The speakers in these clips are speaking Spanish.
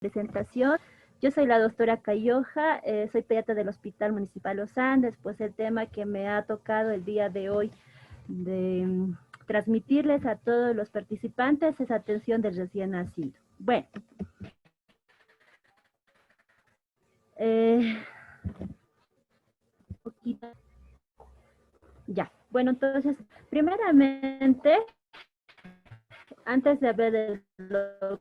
presentación. Yo soy la doctora Cayoja, soy pediatra del Hospital Municipal Los Andes, pues el tema que me ha tocado el día de hoy de transmitirles a todos los participantes es atención del recién nacido. Bueno, ya, bueno, entonces, primeramente, antes de hablar de lo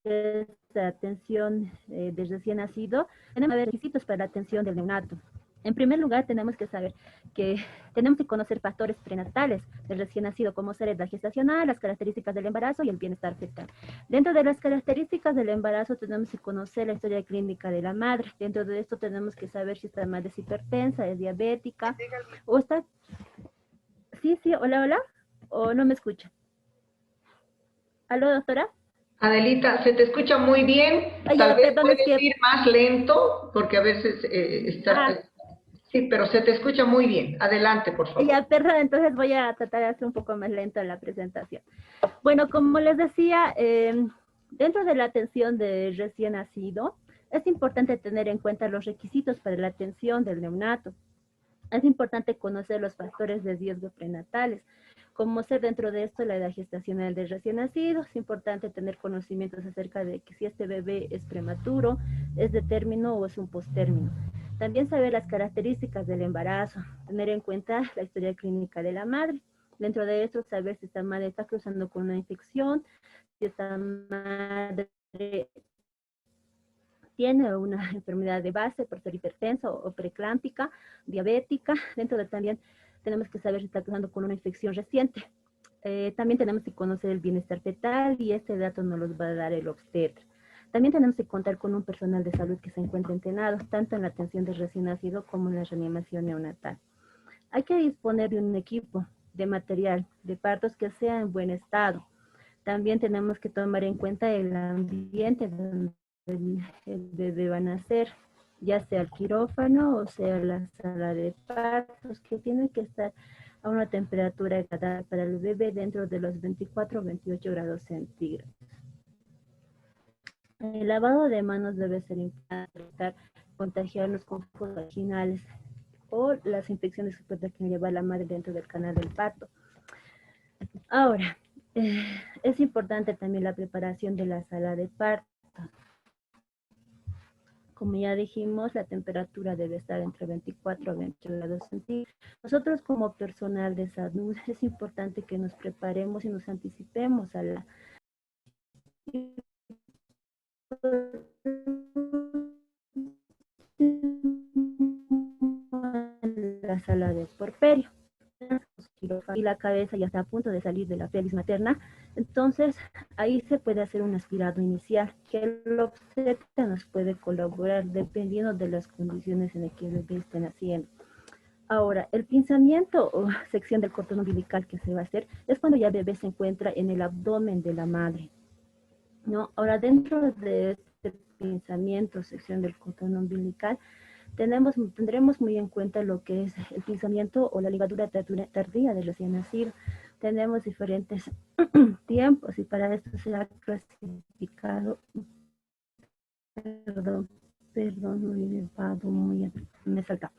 que es la atención del recién nacido, tenemos que ver requisitos para la atención del neonato. En primer lugar, tenemos que saber que tenemos que conocer factores prenatales del recién nacido, como ser edad gestacional, las características del embarazo y el bienestar fetal. Dentro de las características del embarazo, tenemos que conocer la historia clínica de la madre. Dentro de esto, tenemos que saber si esta madre es hipertensa, es diabética, o está... Sí, hola, hola, o no me escucha. ¿Aló, doctora? Adelita, se te escucha muy bien. Tal vez Perdón, puedes es que... ir más lento, porque a veces está... sí, pero se te escucha muy bien. Adelante, por favor. Perdón, entonces voy a tratar de hacer un poco más lento la presentación. Bueno, como les decía, dentro de la atención de recién nacido, es importante tener en cuenta los requisitos para la atención del neonato. Es importante conocer los factores de riesgo prenatales, como ser dentro de esto la edad gestacional del recién nacido. Es importante tener conocimientos acerca de que si este bebé es prematuro, es de término o es un posttérmino. También saber las características del embarazo, tener en cuenta la historia clínica de la madre. Dentro de esto, saber si esta madre está cruzando con una infección, si esta madre tiene una enfermedad de base por ser hipertensa o preeclámpica, diabética. Dentro de también tenemos que saber si está cruzando con una infección reciente. También tenemos que conocer el bienestar fetal y este dato nos los va a dar el obstetra. También tenemos que contar con un personal de salud que se encuentre entrenado, tanto en la atención del recién nacido como en la reanimación neonatal. Hay que disponer de un equipo de material de partos que sea en buen estado. También tenemos que tomar en cuenta el ambiente donde el bebé va a nacer, ya sea el quirófano o sea la sala de partos, que tiene que estar a una temperatura agradable para el bebé dentro de los 24 o 28 grados centígrados. El lavado de manos debe ser importante para evitar contagiarnos con focos vaginales o las infecciones que puede llevar la madre dentro del canal del parto. Ahora, es importante también la preparación de la sala de parto. Como ya dijimos, la temperatura debe estar entre 24 a 28 grados centígrados. Nosotros como personal de salud es importante que nos preparemos y nos anticipemos a la sala de porperio. Y la cabeza ya está a punto de salir de la pelvis materna, entonces ahí se puede hacer un aspirado inicial que el obstetra nos puede colaborar dependiendo de las condiciones en las que el bebé esté naciendo. Ahora, el pinzamiento o sección del cordón umbilical que se va a hacer es cuando ya el bebé se encuentra en el abdomen de la madre, ¿no? Ahora, dentro de este pinzamiento, sección del cordón umbilical, tendremos muy en cuenta lo que es el pinzamiento o la ligadura tardía del recién nacido. Tenemos diferentes tiempos y para esto se ha clasificado, me salta.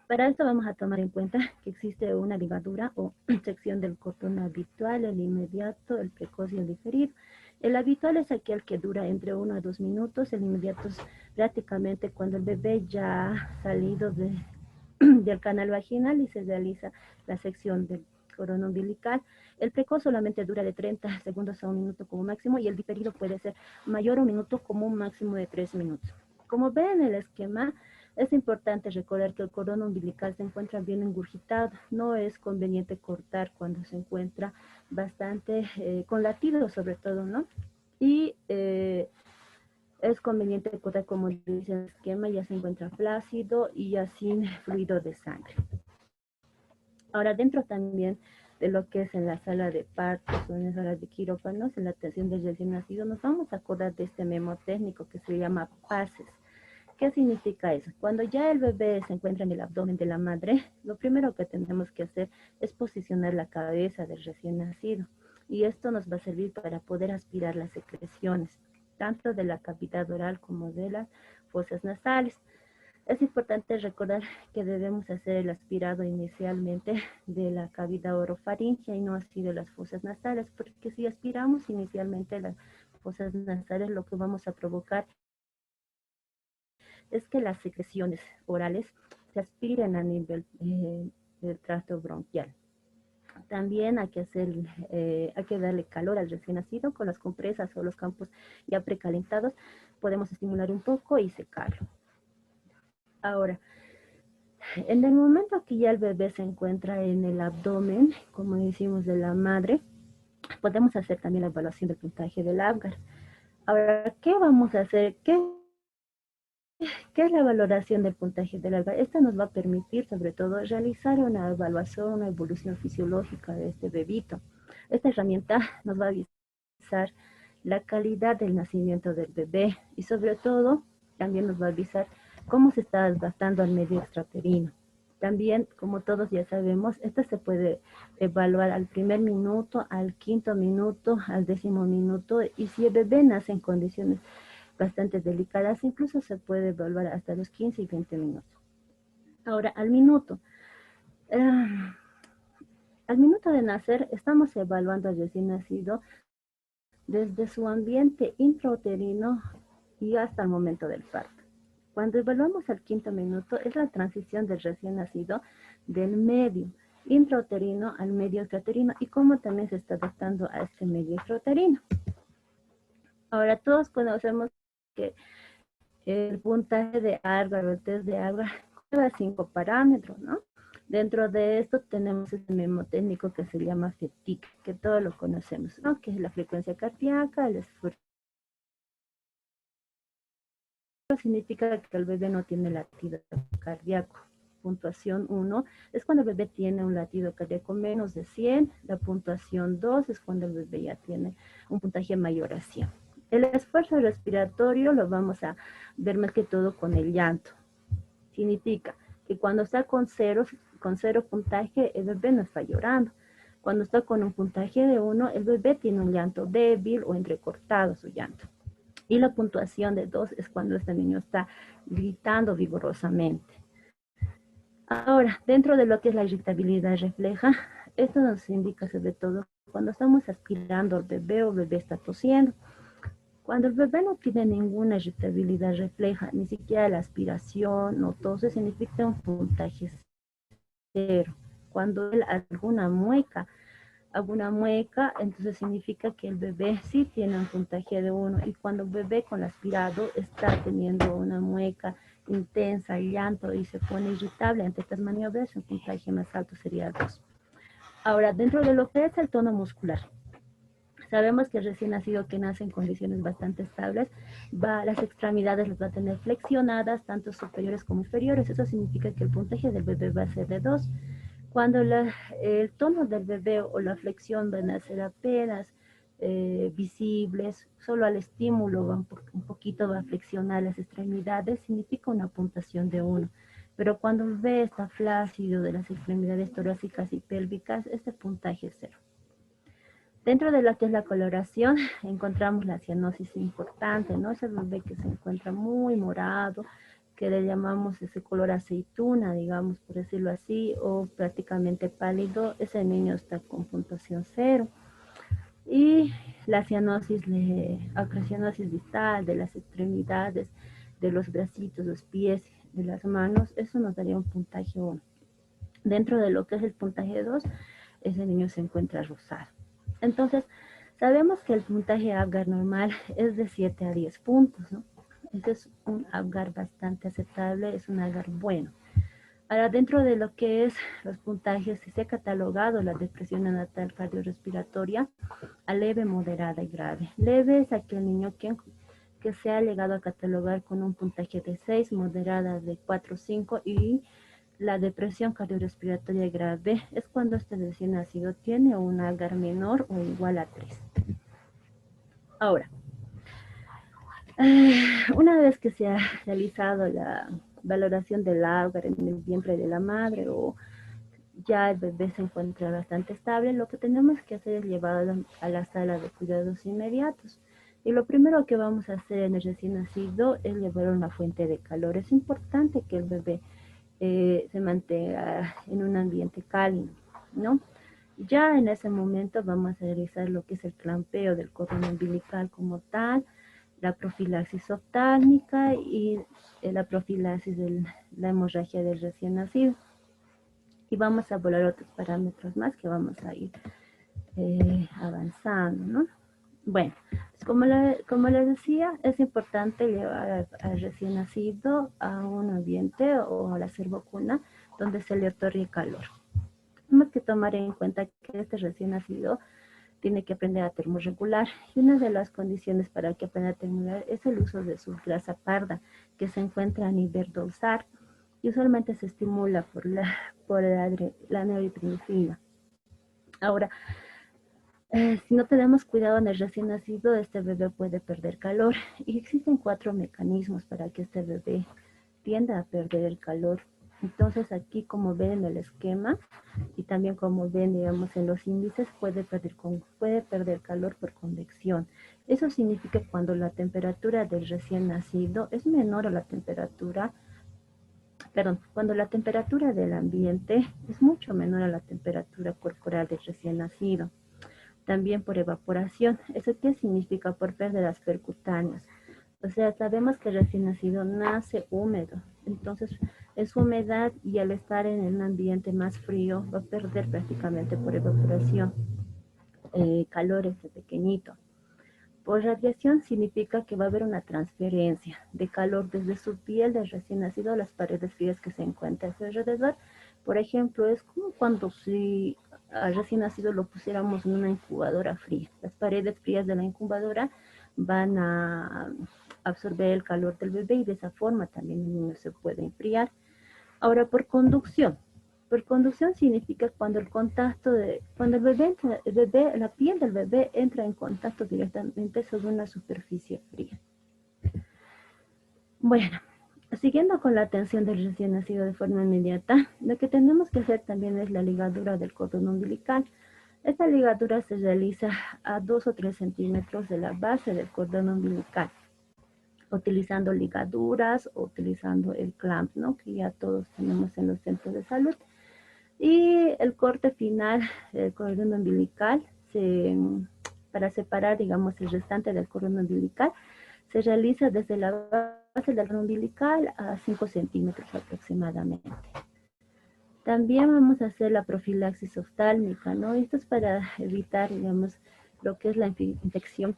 Para esto vamos a tomar en cuenta que existe una ligadura o sección del cordón habitual, el inmediato, el precoz y el diferido. El habitual es aquel que dura entre 1 a 2 minutos, el inmediato es prácticamente cuando el bebé ya ha salido del canal vaginal y se realiza la sección del cordón umbilical. El precoz solamente dura de 30 segundos a 1 minuto como máximo y el diferido puede ser mayor a 1 minuto como un máximo de 3 minutos. Como ven en el esquema, es importante recordar que el cordón umbilical se encuentra bien engurgitado. No es conveniente cortar cuando se encuentra bastante con latidos sobre todo, ¿no? Y es conveniente cortar, como dice el esquema, ya se encuentra flácido y ya sin fluido de sangre. Ahora, dentro también de lo que es en la sala de partos o en la sala de quirófanos, en la atención del recién nacido, nos vamos a acordar de este memo técnico que se llama PASES. ¿Qué significa eso? Cuando ya el bebé se encuentra en el abdomen de la madre, lo primero que tenemos que hacer es posicionar la cabeza del recién nacido. Y esto nos va a servir para poder aspirar las secreciones. tanto de la cavidad oral como de las fosas nasales. Es importante recordar que debemos hacer el aspirado inicialmente de la cavidad orofaringea y no así de las fosas nasales, porque si aspiramos inicialmente las fosas nasales, lo que vamos a provocar es que las secreciones orales se aspiren a nivel del tracto bronquial. También hay que darle calor al recién nacido con las compresas o los campos ya precalentados. Podemos estimular un poco y secarlo. Ahora, en el momento que ya el bebé se encuentra en el abdomen, como decimos de la madre, podemos hacer también la evaluación del puntaje del Apgar. Ahora, ¿qué vamos a hacer? ¿Qué es la valoración del puntaje del Apgar? Esta nos va a permitir, sobre todo, realizar una evaluación, una evolución fisiológica de este bebito. Esta herramienta nos va a avisar la calidad del nacimiento del bebé y, sobre todo, también nos va a avisar cómo se está adaptando al medio extrauterino. También, como todos ya sabemos, esta se puede evaluar al primer minuto, al quinto minuto, al 10º minuto, y si el bebé nace en condiciones bastante delicadas, incluso se puede evaluar hasta los 15 y 20 minutos. Ahora, al minuto de nacer, estamos evaluando al recién nacido desde su ambiente intrauterino y hasta el momento del parto. Cuando evaluamos al quinto minuto, es la transición del recién nacido del medio intrauterino al medio extrauterino y cómo también se está adaptando a este medio extrauterino. Ahora, todos conocemos que el puntaje de Apgar o el test de Apgar lleva 5 parámetros, ¿no? Dentro de esto tenemos este mnemotécnico que se llama FETIC, que todos lo conocemos, ¿no? Que es la frecuencia cardíaca, el esfuerzo. Significa que el bebé no tiene latido cardíaco. Puntuación 1 es cuando el bebé tiene un latido cardíaco menos de 100. La puntuación 2 es cuando el bebé ya tiene un puntaje mayor a 100. El esfuerzo respiratorio lo vamos a ver más que todo con el llanto. Significa que cuando está con cero puntaje, el bebé no está llorando. Cuando está con un puntaje de 1, el bebé tiene un llanto débil o entrecortado su llanto. Y la puntuación de 2 es cuando este niño está gritando vigorosamente. Ahora, dentro de lo que es la irritabilidad refleja, esto nos indica sobre todo cuando estamos aspirando al bebé o el bebé está tosiendo. Cuando el bebé no tiene ninguna irritabilidad refleja, ni siquiera la aspiración o tose, significa un puntaje 0. Cuando él alguna mueca, entonces significa que el bebé sí tiene un puntaje de 1. Y cuando el bebé con aspirado está teniendo una mueca intensa, llanto y se pone irritable ante estas maniobras, el puntaje más alto sería 2. Ahora, dentro de lo que es el tono muscular, sabemos que el recién nacido que nace en condiciones bastante estables, las extremidades las va a tener flexionadas, tanto superiores como inferiores. Eso significa que el puntaje del bebé va a ser de 2. Cuando el tono del bebé o la flexión van a ser apenas visibles, solo al estímulo un poquito va a flexionar las extremidades, significa una puntuación de 1. Pero cuando el bebé está flácido de las extremidades torácicas y pélvicas, este puntaje es 0. Dentro de lo que es la coloración, encontramos la cianosis importante, ¿no? Ese bebé que se encuentra muy morado, que le llamamos ese color aceituna, digamos, por decirlo así, o prácticamente pálido, ese niño está con puntuación 0. Y la cianosis distal de las extremidades, de los bracitos, los pies, de las manos, eso nos daría un puntaje 1. Dentro de lo que es el puntaje 2, ese niño se encuentra rosado. Entonces, sabemos que el puntaje Apgar normal es de 7 a 10 puntos, ¿no? Este es un Apgar bastante aceptable, es un Apgar bueno. Ahora, dentro de lo que es los puntajes, se ha catalogado la depresión neonatal cardiorrespiratoria a leve, moderada y grave. Leve es aquel niño que se ha llegado a catalogar con un puntaje de 6, moderada de 4 o 5 y la depresión cardiorrespiratoria grave es cuando este recién nacido tiene un Apgar menor o igual a 3. Ahora, una vez que se ha realizado la valoración del Apgar en el vientre de la madre o ya el bebé se encuentra bastante estable, lo que tenemos que hacer es llevarlo a la sala de cuidados inmediatos. Y lo primero que vamos a hacer en el recién nacido es llevar una fuente de calor. Es importante que el bebé se mantenga en un ambiente cálido, ¿no? Ya en ese momento vamos a realizar lo que es el clampeo del cordón umbilical como tal, la profilaxis oftálmica y la profilaxis de la hemorragia del recién nacido. Y vamos a evaluar otros parámetros más que vamos a ir avanzando, ¿no? Bueno, pues como les decía, es importante llevar al recién nacido a un ambiente o a la cervocuna donde se le otorgue calor. Tenemos que tomar en cuenta que este recién nacido tiene que aprender a termorregular y una de las condiciones para que aprenda a termorregular es el uso de su grasa parda que se encuentra a nivel dorsal y usualmente se estimula por la neuroepinefrina. Ahora, si no tenemos cuidado en el recién nacido, este bebé puede perder calor y existen 4 mecanismos para que este bebé tienda a perder el calor. Entonces aquí, como ven en el esquema y también como ven, digamos, en los índices, puede perder calor por convección. Eso significa cuando la temperatura del recién nacido es menor a la temperatura, cuando la temperatura del ambiente es mucho menor a la temperatura corporal del recién nacido. También por evaporación. ¿Eso qué significa? Por pérdidas percutáneas. O sea, sabemos que el recién nacido nace húmedo, entonces es humedad y al estar en un ambiente más frío va a perder prácticamente por evaporación calor ese pequeñito. Por radiación significa que va a haber una transferencia de calor desde su piel del recién nacido a las paredes frías que se encuentran a su alrededor. Por ejemplo, es como cuando si al recién nacido lo pusiéramos en una incubadora fría. Las paredes frías de la incubadora van a absorber el calor del bebé y de esa forma también el niño se puede enfriar. Ahora, por conducción. Por conducción significa cuando cuando el bebé, la piel del bebé entra en contacto directamente sobre una superficie fría. Bueno, siguiendo con la atención del recién nacido de forma inmediata, lo que tenemos que hacer también es la ligadura del cordón umbilical. Esta ligadura se realiza a 2 o 3 centímetros de la base del cordón umbilical, utilizando ligaduras o utilizando el clamp, ¿no? Que ya todos tenemos en los centros de salud. Y el corte final del cordón umbilical, para separar, digamos, el restante del cordón umbilical, se realiza desde la base del cordón umbilical a 5 centímetros aproximadamente. También vamos a hacer la profilaxis oftálmica, ¿no? Esto es para evitar, digamos, lo que es la infección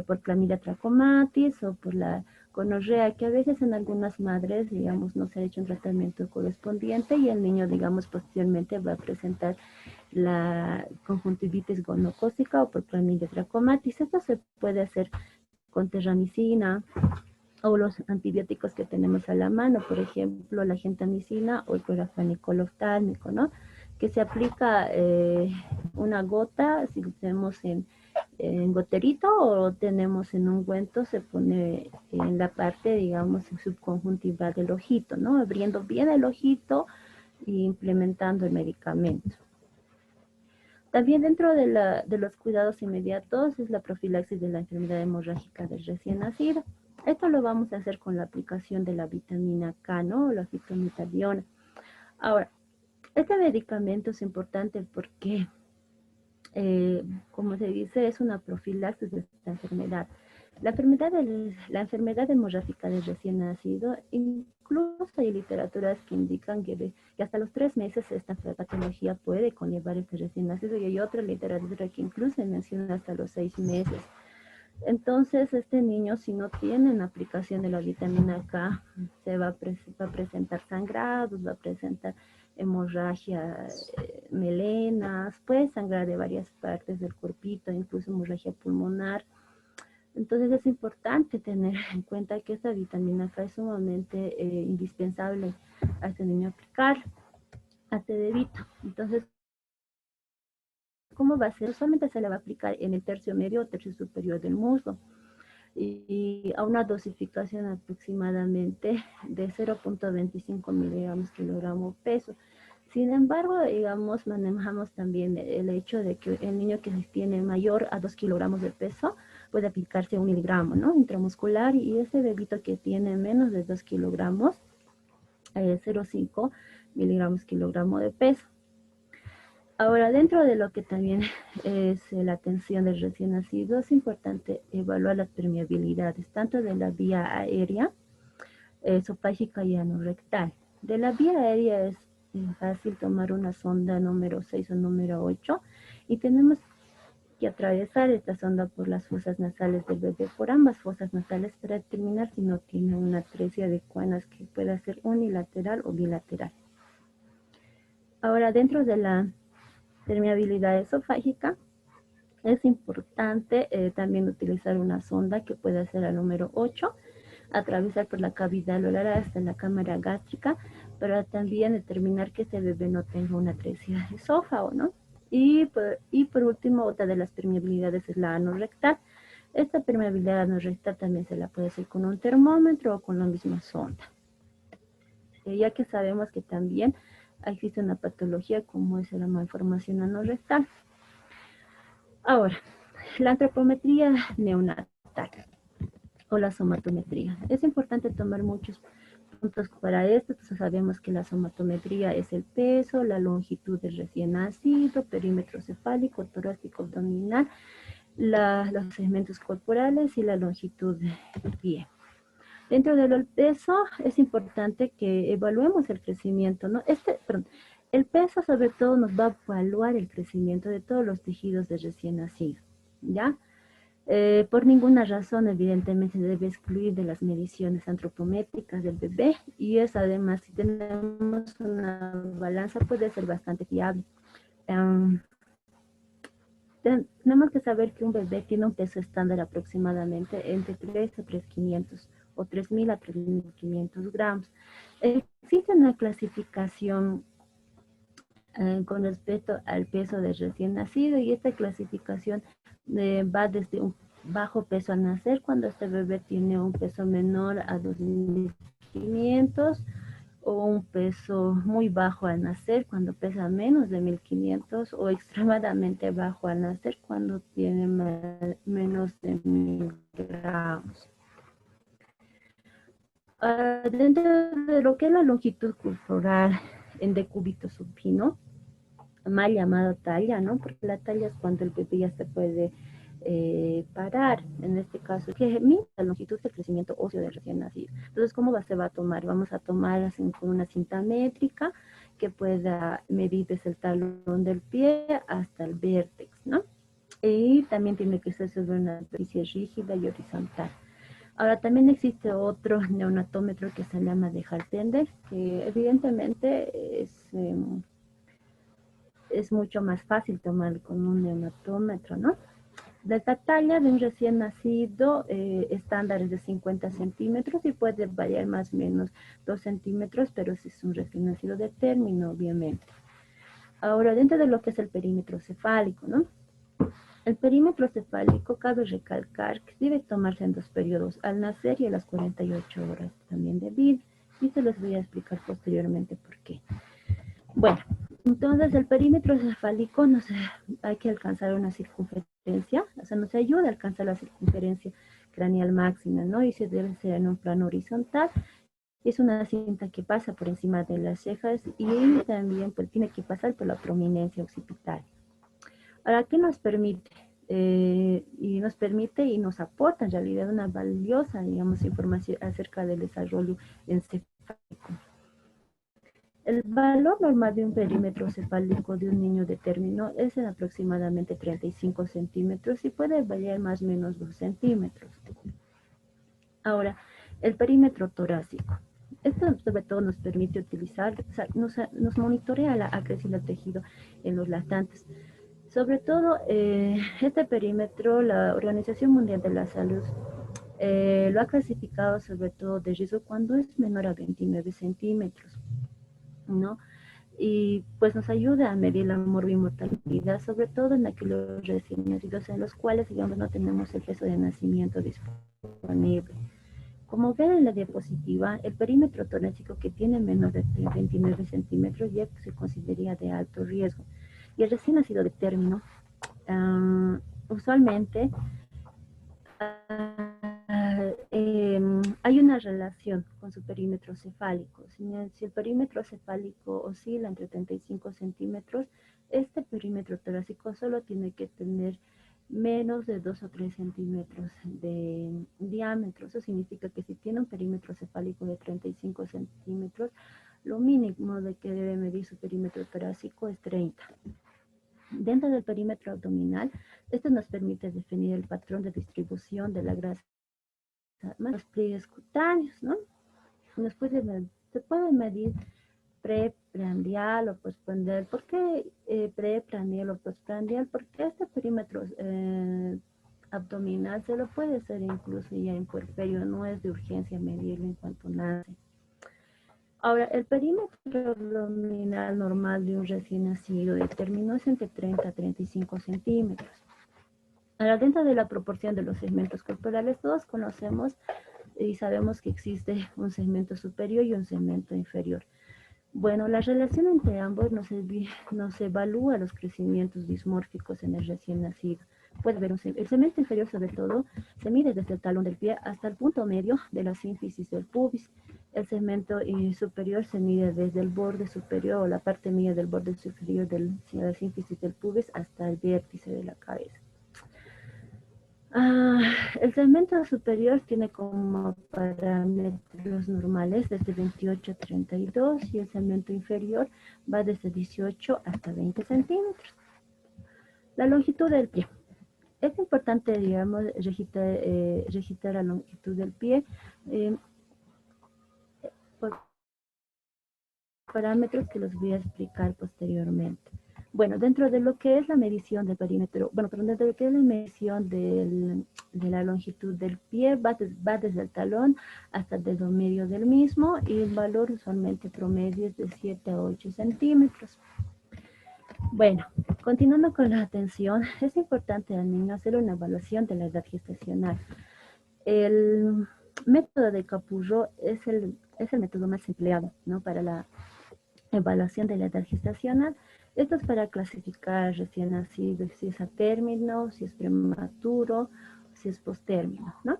por Clamidia trachomatis o por la gonorrea, que a veces en algunas madres, digamos, no se ha hecho un tratamiento correspondiente y el niño, digamos, posteriormente va a presentar la conjuntivitis gonocócica o por Clamidia trachomatis. Esto se puede hacer con terramicina o los antibióticos que tenemos a la mano, por ejemplo, la gentamicina o el clorafenicol oftálmico, ¿no? Que se aplica una gota, si lo tenemos en goterito o tenemos en ungüento, se pone en la parte, digamos, subconjuntiva del ojito, ¿no? Abriendo bien el ojito e implementando el medicamento. También dentro de los cuidados inmediatos es la profilaxis de la enfermedad hemorrágica del recién nacido. Esto lo vamos a hacer con la aplicación de la vitamina K, ¿no? La fitometadiona. Ahora, este medicamento es importante porque, como se dice, es una profilaxis de esta enfermedad. La enfermedad hemorrágica del recién nacido, incluso hay literaturas que indican que hasta los 3 meses esta patología puede conllevar este recién nacido y hay otra literatura que incluso menciona hasta los 6 meses. Entonces, este niño, si no tiene aplicación de la vitamina K, se va a presentar sangrados, va a presentar hemorragia, melenas, puede sangrar de varias partes del cuerpito, incluso hemorragia pulmonar. Entonces es importante tener en cuenta que esta vitamina K es sumamente indispensable a este niño aplicar a este dedito. Entonces, ¿cómo va a ser? Solamente se le va a aplicar en el tercio medio o tercio superior del muslo y a una dosificación aproximadamente de 0.25 miligramos kilogramo peso. Sin embargo, digamos, manejamos también el hecho de que el niño que tiene mayor a 2 kilogramos de peso puede aplicarse 1 miligramo, ¿no? Intramuscular, y ese bebito que tiene menos de 2 kilogramos, 0,5 miligramos kilogramo de peso. Ahora, dentro de lo que también es la atención del recién nacido, es importante evaluar las permeabilidades, tanto de la vía aérea, esofágica y anorrectal. De la vía aérea es fácil tomar una sonda número 6 o número 8 y tenemos que atravesar esta sonda por las fosas nasales del bebé, por ambas fosas nasales, para determinar si no tiene una atresia de cuanas que pueda ser unilateral o bilateral. Ahora, dentro de la permeabilidad esofágica, es importante también utilizar una sonda que pueda ser la número 8, atravesar por la cavidad oral hasta la cámara gástrica, para también determinar que ese bebé no tenga una atresia de esófago, ¿no? Y por último, otra de las permeabilidades es la anorrectal. Esta permeabilidad anorrectal también se la puede hacer con un termómetro o con la misma sonda. Ya que sabemos que también existe una patología como es la malformación anorrectal. Ahora, la antropometría neonatal o la somatometría. Es importante tomar muchos puntos para esto. Entonces sabemos que la somatometría es el peso, la longitud del recién nacido, perímetro cefálico, torácico, abdominal, los segmentos corporales y la longitud del pie. Dentro del peso es importante que evaluemos el crecimiento, ¿no? El peso sobre todo nos va a evaluar el crecimiento de todos los tejidos del recién nacido, ¿ya? Por ninguna razón, evidentemente, se debe excluir de las mediciones antropométricas del bebé, y es además, si tenemos una balanza, puede ser bastante fiable. Tenemos que saber que un bebé tiene un peso estándar aproximadamente entre 3 a 3.500 o 3.000 a 3.500 gramos. Existe una clasificación con respecto al peso del recién nacido, y esta clasificación va desde un bajo peso al nacer, cuando este bebé tiene un peso menor a 2.500, o un peso muy bajo al nacer cuando pesa menos de 1.500, o extremadamente bajo al nacer cuando tiene menos de 1.000 gramos. Dentro de lo que es la longitud corporal en decúbito supino, mal llamado talla, ¿no? Porque la talla es cuando el bebé ya se puede parar, en este caso, que mide la longitud del crecimiento óseo del recién nacido. Entonces, ¿cómo se va a tomar? Vamos a tomar con una cinta métrica que pueda medir desde el talón del pie hasta el vértex, ¿no? Y también tiene que ser sobre una superficie rígida y horizontal. Ahora, también existe otro neonatómetro que se llama de Haltender, que evidentemente es mucho más fácil tomar con un neonatómetro, ¿no? La talla de un recién nacido estándar es de 50 centímetros y puede variar más o menos 2 centímetros, pero si es un recién nacido de término, obviamente. Ahora, dentro de lo que es el perímetro cefálico, ¿no? El perímetro cefálico, cabe recalcar que debe tomarse en 2 periodos, al nacer y a las 48 horas también de vida, y se los voy a explicar posteriormente por qué. Bueno, entonces el perímetro cefálico hay que alcanzar una circunferencia, o sea, nos ayuda a alcanzar la circunferencia craneal máxima, ¿no? Y se debe ser en un plano horizontal. Es una cinta que pasa por encima de las cejas y también pues, tiene que pasar por la prominencia occipital. Ahora, ¿qué nos permite? Y nos permite y nos aporta en realidad una valiosa, digamos, información acerca del desarrollo encefálico. El valor normal de un perímetro cefálico de un niño de término es de aproximadamente 35 centímetros y puede variar más o menos 2 centímetros. Ahora, el perímetro torácico. Esto sobre todo nos permite utilizar, o sea, nos monitorea la acreción del tejido en los lactantes. Sobre todo, este perímetro, la Organización Mundial de la Salud lo ha clasificado sobre todo de riesgo cuando es menor a 29 centímetros, ¿no? Y pues nos ayuda a medir la morbimortalidad, sobre todo en aquellos recién nacidos en los cuales, digamos, no tenemos el peso de nacimiento disponible. Como ven en la diapositiva, el perímetro torácico que tiene menos de 29 centímetros ya se consideraría de alto riesgo. Y el recién nacido de término, usualmente hay una relación con su perímetro cefálico. Si el perímetro cefálico oscila entre 35 centímetros, este perímetro torácico solo tiene que tener menos de 2 o 3 centímetros de diámetro. Eso significa que si tiene un perímetro cefálico de 35 centímetros, lo mínimo de que debe medir su perímetro torácico es 30. Dentro del perímetro abdominal, esto nos permite definir el patrón de distribución de la grasa más los pliegues cutáneos, ¿no? Se puede medir preprandial o postprandial. ¿Por qué preprandial o postprandial? Porque este perímetro abdominal se lo puede hacer incluso ya en puerperio, no es de urgencia medirlo en cuanto nace. Ahora, el perímetro abdominal normal de un recién nacido de término es entre 30 a 35 centímetros. Ahora, dentro de la proporción de los segmentos corporales, todos conocemos y sabemos que existe un segmento superior y un segmento inferior. Bueno, la relación entre ambos nos evalúa los crecimientos dismórficos en el recién nacido. Puede ver el segmento inferior, sobre todo, se mide desde el talón del pie hasta el punto medio de la sínfisis del pubis. El segmento superior se mide desde el borde superior o la parte media del borde superior de la sínfisis del pubis hasta el vértice de la cabeza. El segmento superior tiene como parámetros normales desde 28 a 32 y el segmento inferior va desde 18 hasta 20 centímetros. La longitud del pie. Es importante, digamos, registrar la longitud del pie por parámetros que los voy a explicar posteriormente. Bueno, dentro de lo que es la medición del perímetro, dentro de lo que es la medición de la longitud del pie, va desde el talón hasta el dedo medio del mismo y el valor usualmente promedio es de 7 a 8 centímetros. Bueno, continuando con la atención, es importante al niño hacer una evaluación de la edad gestacional. El método de Capurro es el método más empleado, ¿no?, para la evaluación de la edad gestacional. Esto es para clasificar recién nacido, si es a término, si es prematuro, si es postérmino, ¿no?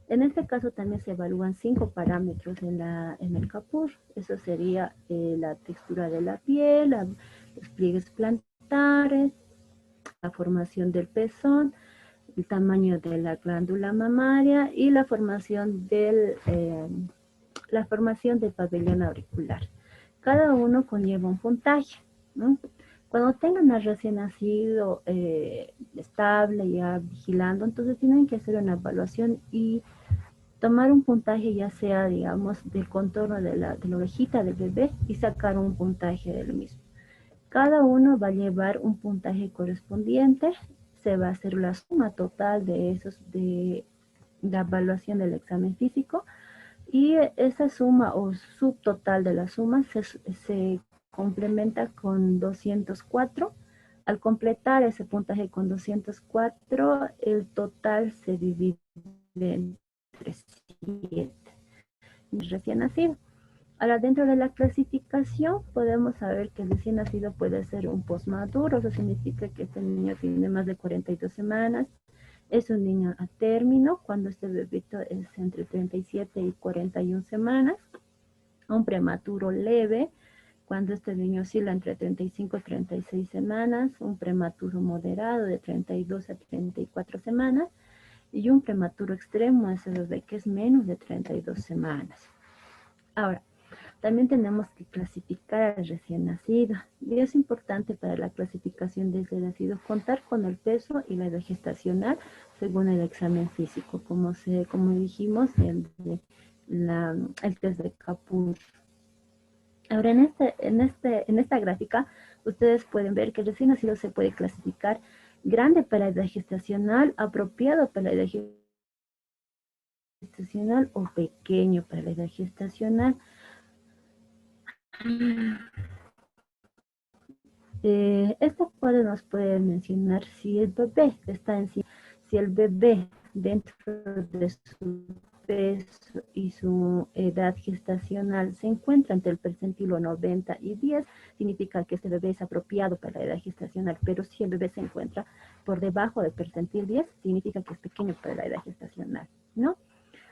En este caso también se evalúan 5 parámetros en el Capur. Eso sería la textura de la piel, los pliegues plantares, la formación del pezón, el tamaño de la glándula mamaria y la formación del pabellón auricular. Cada uno conlleva un puntaje, ¿no? Cuando tengan al recién nacido estable, ya vigilando, entonces tienen que hacer una evaluación y tomar un puntaje, ya sea, digamos, del contorno de la orejita del bebé y sacar un puntaje del mismo. Cada uno va a llevar un puntaje correspondiente, se va a hacer la suma total de la evaluación del examen físico y esa suma o subtotal de la suma se complementa con 204. Al completar ese puntaje con 204, el total se divide entre 7. Recién nacido. Ahora, dentro de la clasificación, podemos saber que el recién nacido puede ser un postmaduro, eso significa que este niño tiene más de 42 semanas. Es un niño a término, cuando este bebito es entre 37 y 41 semanas. Un prematuro leve, cuando este niño oscila entre 35 y 36 semanas. Un prematuro moderado de 32 a 34 semanas. Y un prematuro extremo es el bebé que es menos de 32 semanas. Ahora, también tenemos que clasificar al recién nacido. Y es importante para la clasificación de ese nacido contar con el peso y la edad gestacional según el examen físico, como dijimos, el test de Capur. Ahora, en esta gráfica, ustedes pueden ver que el recién nacido se puede clasificar grande para la edad gestacional, apropiado para la edad gestacional o pequeño para la edad gestacional. Esto nos puede mencionar si el bebé está en sí, si el bebé dentro de su peso y su edad gestacional se encuentra entre el percentilo 90 y 10, significa que este bebé es apropiado para la edad gestacional, pero si el bebé se encuentra por debajo del percentil 10, significa que es pequeño para la edad gestacional, ¿no?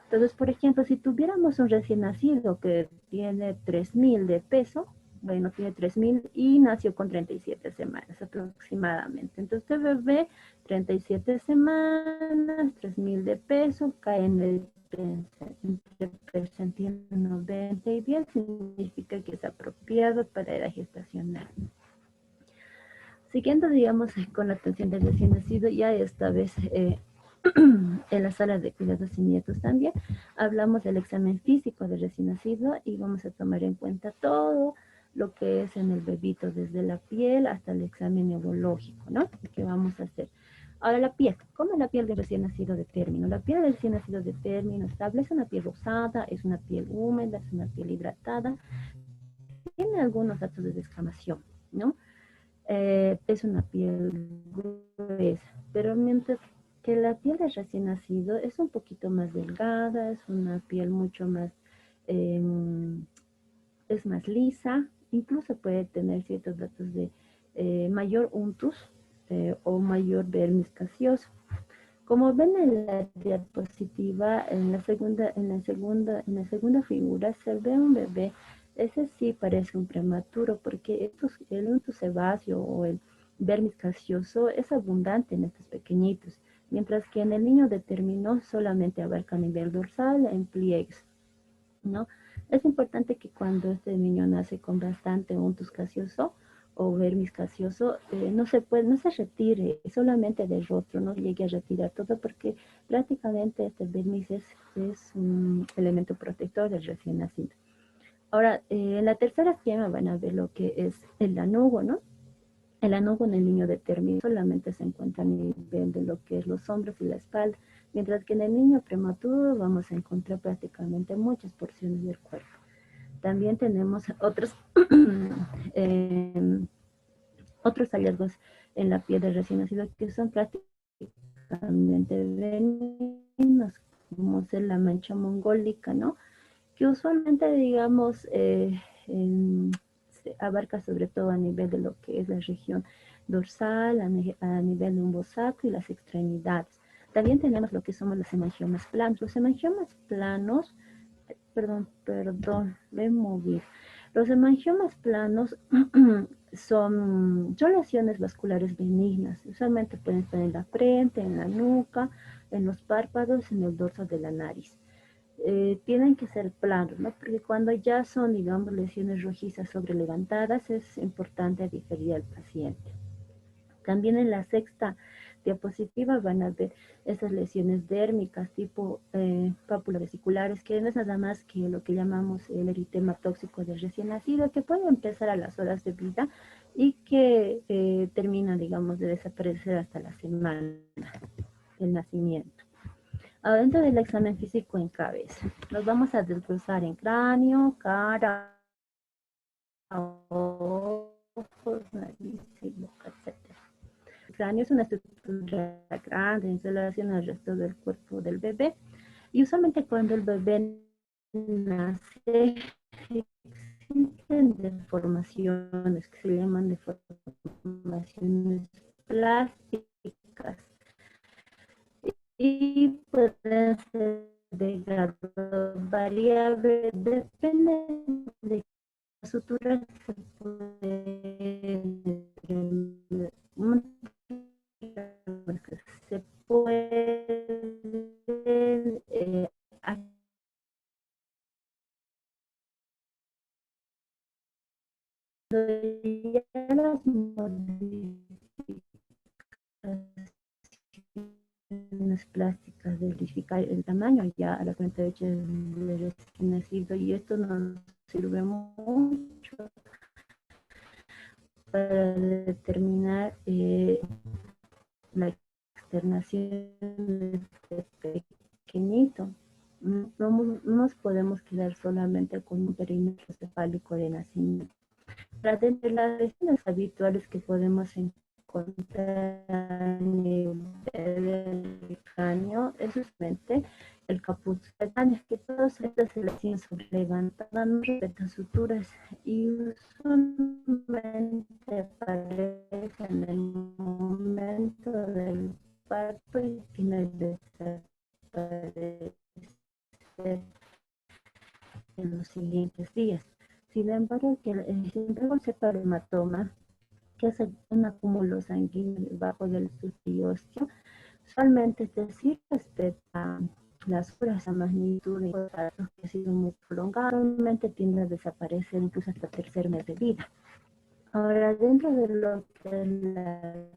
Entonces, por ejemplo, si tuviéramos un recién nacido que tiene 3.000 de peso, bueno, tiene 3.000 y nació con 37 semanas aproximadamente. Entonces, este bebé, 37 semanas, 3.000 de peso, cae en el percentil 90 y 10, significa que es apropiado para la gestacional. Siguiendo, digamos, con la atención del recién nacido, ya esta vez en la sala de cuidados y nietos también, hablamos del examen físico del recién nacido y vamos a tomar en cuenta todo lo que es en el bebito, desde la piel hasta el examen neurológico, ¿no? Que vamos a hacer. Ahora la piel, ¿cómo es la piel del recién nacido de término? La piel del recién nacido de término estable es una piel rosada, es una piel húmeda, es una piel hidratada, tiene algunos datos de descamación, ¿no? Es una piel gruesa, pero mientras que la piel del recién nacido es un poquito más delgada, es una piel mucho más, eh, es más lisa, incluso puede tener ciertos datos de mayor untus o mayor vermis caseoso. Como ven en la diapositiva, en la segunda figura se ve un bebé. Ese sí parece un prematuro porque el unto sebáceo o el vermis caseoso es abundante en estos pequeñitos, mientras que en el niño de término solamente abarca a nivel dorsal en pliegues, ¿no? Es importante que cuando este niño nace con bastante untus caseoso o vermis caseoso, no se retire solamente del rostro, no llegue a retirar todo porque prácticamente este vermis es un elemento protector del recién nacido. Ahora, en la tercera esquema van a ver lo que es el lanugo, ¿no? El lanugo en el niño de término solamente se encuentra a nivel de lo que es los hombros y la espalda, mientras que en el niño prematuro vamos a encontrar prácticamente muchas porciones del cuerpo. También tenemos otros, eh, otros hallazgos en la piel del recién nacido que son prácticamente benignos, como es la mancha mongólica, ¿no? Que usualmente, digamos, se abarca sobre todo a nivel de lo que es la región dorsal, a nivel de un bosaco y las extremidades. También tenemos lo que somos los hemangiomas planos. Los hemangiomas planos, me moví. Los hemangiomas planos son lesiones vasculares benignas. Usualmente pueden estar en la frente, en la nuca, en los párpados, en el dorso de la nariz. Tienen que ser planos, ¿no? Porque cuando ya son, digamos, lesiones rojizas sobre levantadas, es importante diferir al paciente. También en la sexta diapositiva van a ver esas lesiones dérmicas tipo pápulo-vesiculares, que no es nada más que lo que llamamos el eritema tóxico del recién nacido, que puede empezar a las horas de vida y que termina, digamos, de desaparecer hasta la semana del nacimiento. Adentro del examen físico en cabeza, nos vamos a desglosar en cráneo, cara, ojos, nariz y boca, etc. El cráneo es una estructura grande en relación al resto del cuerpo del bebé y usualmente cuando el bebé nace existen deformaciones que se llaman deformaciones plásticas y pueden ser de grado variable, depende de la sutura se puede ya las modificaciones plásticas de verificar el tamaño ya a la 48 de recién nacido y esto nos sirve mucho para determinar la externación de este pequeñito. No nos podemos quedar solamente con un perímetro cefálico de nacimiento. Para de las lesiones habituales que podemos encontrar en el cráneo es justamente el capuz es que todas estas selecciones sobre levantada no respetan suturas y usualmente aparece en el momento del parto y tiene que desaparecer en los siguientes días. Sin embargo, el sepatohematoma, que es un acúmulo sanguíneo debajo del sustiostio, usualmente, es decir, respecta las horas a magnitud de datos que ha sido muy prolongado, normalmente tiende a desaparecer incluso hasta el tercer mes de vida. Ahora, dentro de lo que es la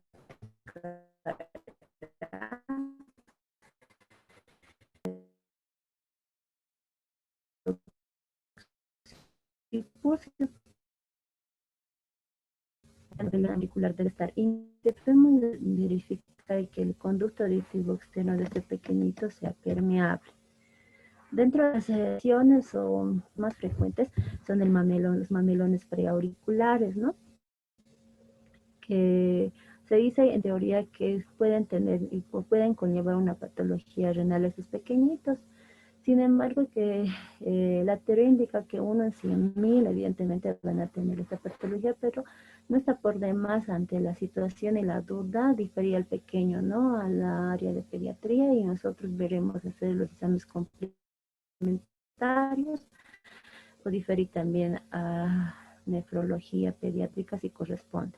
el auricular debe estar debemos verificar que el conducto auditivo externo de este pequeñito sea permeable. Dentro de las lesiones o más frecuentes son el mamelón, los mamelones preauriculares, ¿no? Que se dice en teoría que pueden tener y pueden conllevar una patología renal a esos pequeñitos. Sin embargo, que la teoría indica que uno en 100.000 evidentemente van a tener esta patología, pero no está por demás ante la situación y la duda, diferir al pequeño, ¿no? A la área de pediatría y nosotros veremos hacer los exámenes complementarios o diferir también a nefrología pediátrica si corresponde.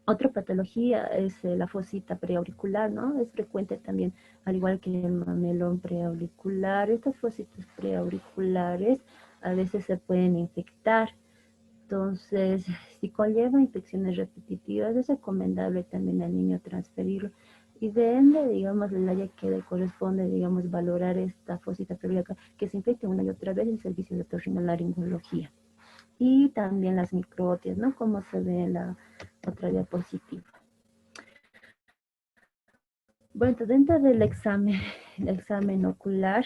Otra patología es la fosita preauricular, ¿no? Es frecuente también, al igual que el mamelón preauricular. Estas fositas preauriculares a veces se pueden infectar. Entonces, si conlleva infecciones repetitivas, es recomendable también al niño transferirlo. Y de ende, digamos, el área que le corresponde, digamos, valorar esta fosita preauricular que se infecte una y otra vez en el servicio de otorrinolaringología. Y también las microtias, ¿no? Como se ve en la otra diapositiva. Bueno, dentro del examen ocular,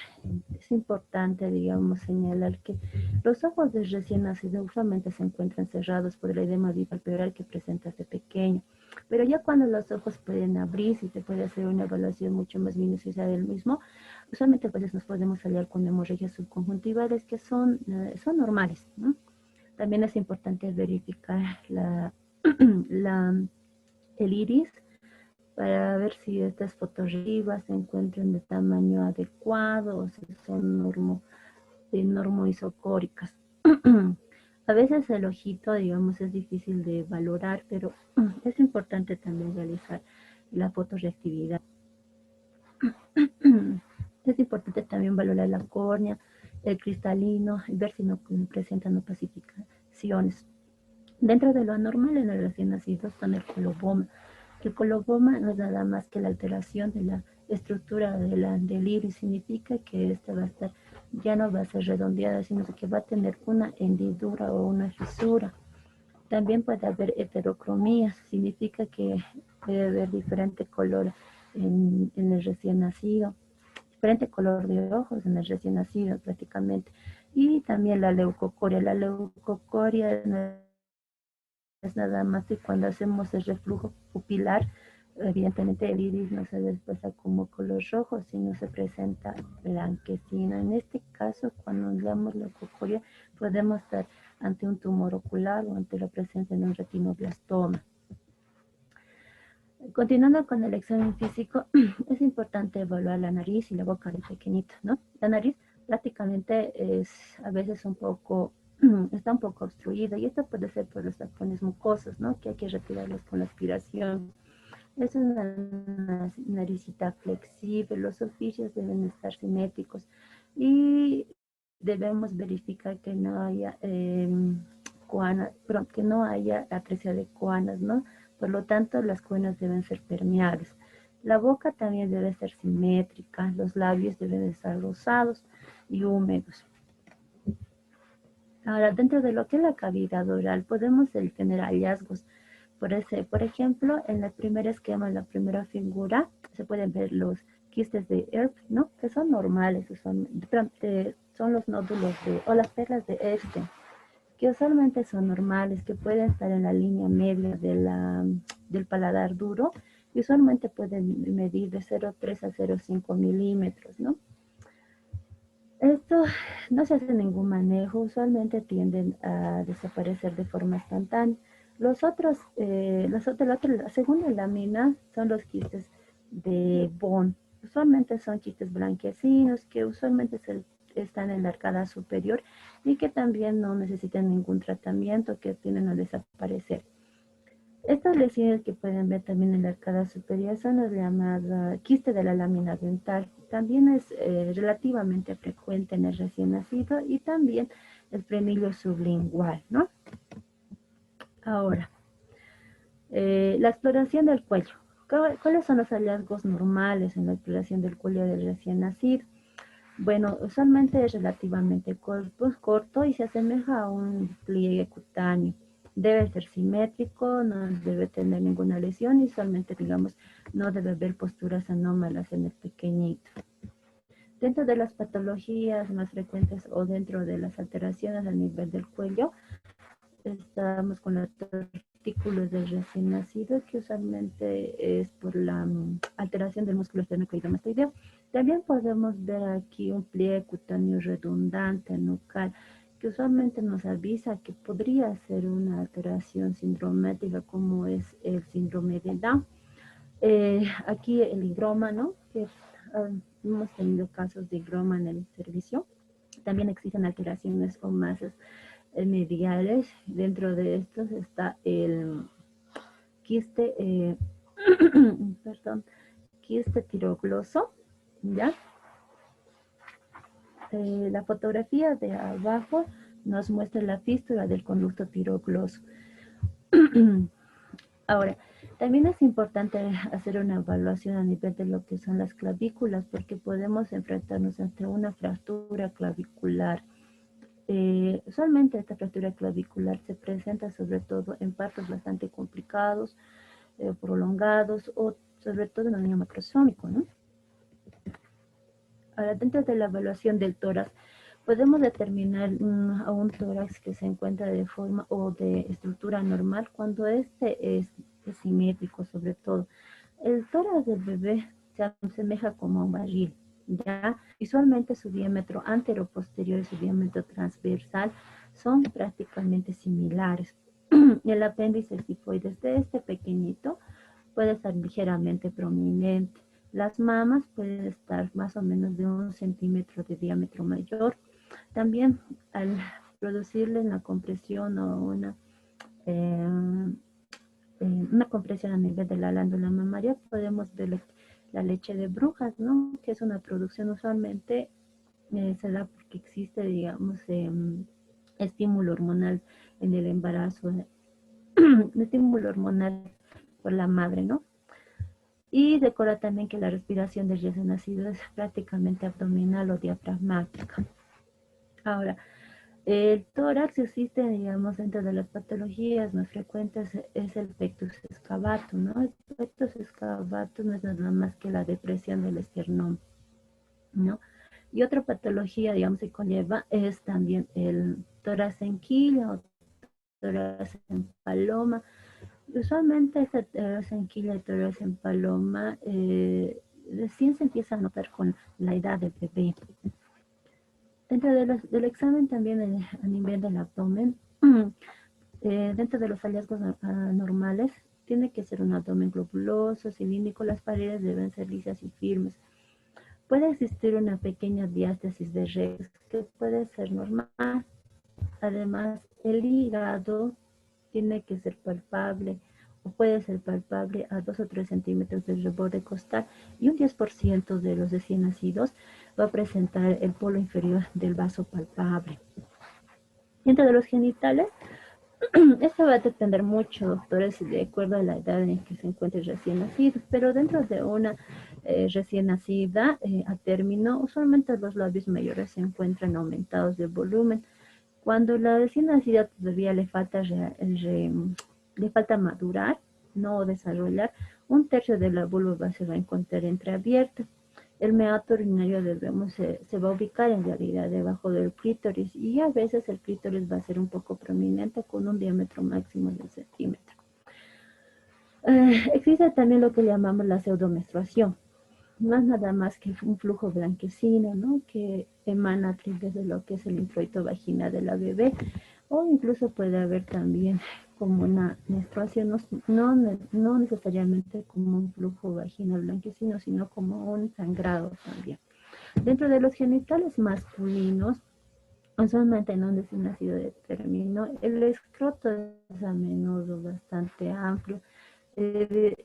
es importante, digamos, señalar que los ojos del recién nacido usualmente se encuentran cerrados por el edema bipalpebral que presenta este pequeño. Pero ya cuando los ojos pueden abrirse y se puede hacer una evaluación mucho más minuciosa del mismo, usualmente pues nos podemos aliar con hemorragias subconjuntivales que son normales, ¿no? También es importante verificar el iris para ver si estas fotorribas se encuentran de tamaño adecuado o si son normoisocóricas. A veces el ojito, digamos, es difícil de valorar, pero es importante también realizar la fotorreactividad. Es importante también valorar la córnea, el cristalino, y ver si no presentan opacificaciones. Dentro de lo anormal en el recién nacido está el coloboma. El coloboma no es nada más que la alteración de la estructura del iris, significa que esta va a estar, ya no va a ser redondeada, sino que va a tener una hendidura o una fisura. También puede haber heterocromía, significa que puede haber diferente color en el recién nacido, diferente color de ojos en el recién nacido prácticamente. Y también la leucocoria. La leucocoria es nada más que cuando hacemos el reflujo pupilar, evidentemente el iris no se desplaza como color rojo, sino se presenta blanquecino. En este caso, cuando damos leucocoria, podemos estar ante un tumor ocular o ante la presencia de un retinoblastoma. Continuando con el examen físico, es importante evaluar la nariz y la boca del pequeñito, ¿no? La nariz prácticamente es a veces está un poco obstruida y esto puede ser por los tapones mucosos, ¿no? Que hay que retirarlos con la aspiración. Es una naricita flexible, los orificios deben estar simétricos y debemos verificar que no haya que no haya atresia de coanas, ¿no? Por lo tanto, las coanas deben ser permeables. La boca también debe ser simétrica, los labios deben estar rosados y húmedos. Ahora, dentro de lo que es la cavidad oral, podemos tener hallazgos. Por ejemplo, en el primer esquema, en la primera figura, se pueden ver los quistes de Erbs, ¿no? Que son normales, son los nódulos o las perlas de Epstein, que usualmente son normales, que pueden estar en la línea media del paladar duro y usualmente pueden medir de 0,3 a 0,5 milímetros, ¿no? Esto no se hace ningún manejo, usualmente tienden a desaparecer de forma instantánea. La segunda lámina son los quistes de Bond. Usualmente son quistes blanquecinos que están en la arcada superior y que también no necesitan ningún tratamiento, que tienden a desaparecer. Estas lesiones que pueden ver también en la arcada superior son las llamadas quiste de la lámina dental. También es relativamente frecuente en el recién nacido y también el frenillo sublingual, ¿no? Ahora, la exploración del cuello. ¿Cuáles son los hallazgos normales en la exploración del cuello del recién nacido? Bueno, usualmente es relativamente corto y se asemeja a un pliegue cutáneo. Debe ser simétrico, no debe tener ninguna lesión y usualmente, digamos, no debe haber posturas anómalas en el pequeñito. Dentro de las patologías más frecuentes o dentro de las alteraciones a nivel del cuello, estamos con los artículos del recién nacido, que usualmente es por la alteración del músculo esternocleidomastoideo. También podemos ver aquí un pliegue cutáneo redundante nucal, que usualmente nos avisa que podría ser una alteración sindromática, como es el síndrome de Down. Aquí el higroma, ¿no? Hemos tenido casos de higroma en el servicio. También existen alteraciones o masas mediales. Dentro de estos está el quiste, perdón, quiste tirogloso, ¿ya? La fotografía de abajo nos muestra la fístula del conducto tirogloso. Ahora, también es importante hacer una evaluación a nivel de lo que son las clavículas, porque podemos enfrentarnos ante una fractura clavicular. Usualmente esta fractura clavicular se presenta sobre todo en partos bastante complicados, prolongados o sobre todo en el niño macrosómico, ¿no? Ahora, dentro de la evaluación del tórax, podemos determinar a un tórax que se encuentra de forma o de estructura normal cuando este es simétrico, sobre todo. El tórax del bebé se asemeja como a un barril, ¿ya? Visualmente su diámetro antero-posterior y su diámetro transversal son prácticamente similares. El apéndice cifoides de este pequeñito puede estar ligeramente prominente. Las mamas pueden estar más o menos de 1 centímetro de diámetro mayor. También al producirle una compresión o eh, una compresión a nivel de la glándula mamaria, podemos ver la leche de brujas, ¿no? Que es una producción usualmente, se da porque existe, digamos, estímulo hormonal en el embarazo, estímulo hormonal por la madre, ¿no? Y recuerda también que la respiración del recién nacido es prácticamente abdominal o diafragmática. Ahora, el tórax existe, digamos, dentro de las patologías más frecuentes es el pectus excavatum, ¿no? El pectus excavatum no es nada más que la depresión del esternón, ¿no? Y otra patología, digamos, que conlleva es también el tórax en quilla o tórax en paloma. Usualmente esta tórax en quilla y tórax en paloma recién se empieza a notar con la edad del bebé. Dentro del examen también a nivel del abdomen, dentro de los hallazgos normales, tiene que ser un abdomen globuloso, cilíndrico, las paredes deben ser lisas y firmes. Puede existir una pequeña diástasis de Rex que puede ser normal. Además, el hígado tiene que ser palpable o puede ser palpable a 2 o 3 centímetros del reborde costal y un 10% de los recién nacidos va a presentar el polo inferior del vaso palpable. Dentro de los genitales, esto va a depender mucho, doctores, de acuerdo a la edad en que se encuentre el recién nacido, pero dentro de una recién nacida a término, usualmente los labios mayores se encuentran aumentados de volumen. Cuando la recién nacida todavía le falta madurar, no desarrollar, un tercio de la vulva se va a encontrar entreabierta. El meato urinario se va a ubicar en realidad debajo del clítoris y a veces el clítoris va a ser un poco prominente con un diámetro máximo de 1 centímetro. Existe también lo que llamamos la pseudomenstruación. no es nada más que un flujo blanquecino, ¿no? Que emana a través de lo que es el introito vaginal de la bebé, o incluso puede haber también como una menstruación, no necesariamente como un flujo vaginal blanquecino, sino como un sangrado también. Dentro de los genitales masculinos, usualmente en un recién nacido de término, el escroto es a menudo bastante amplio. Debe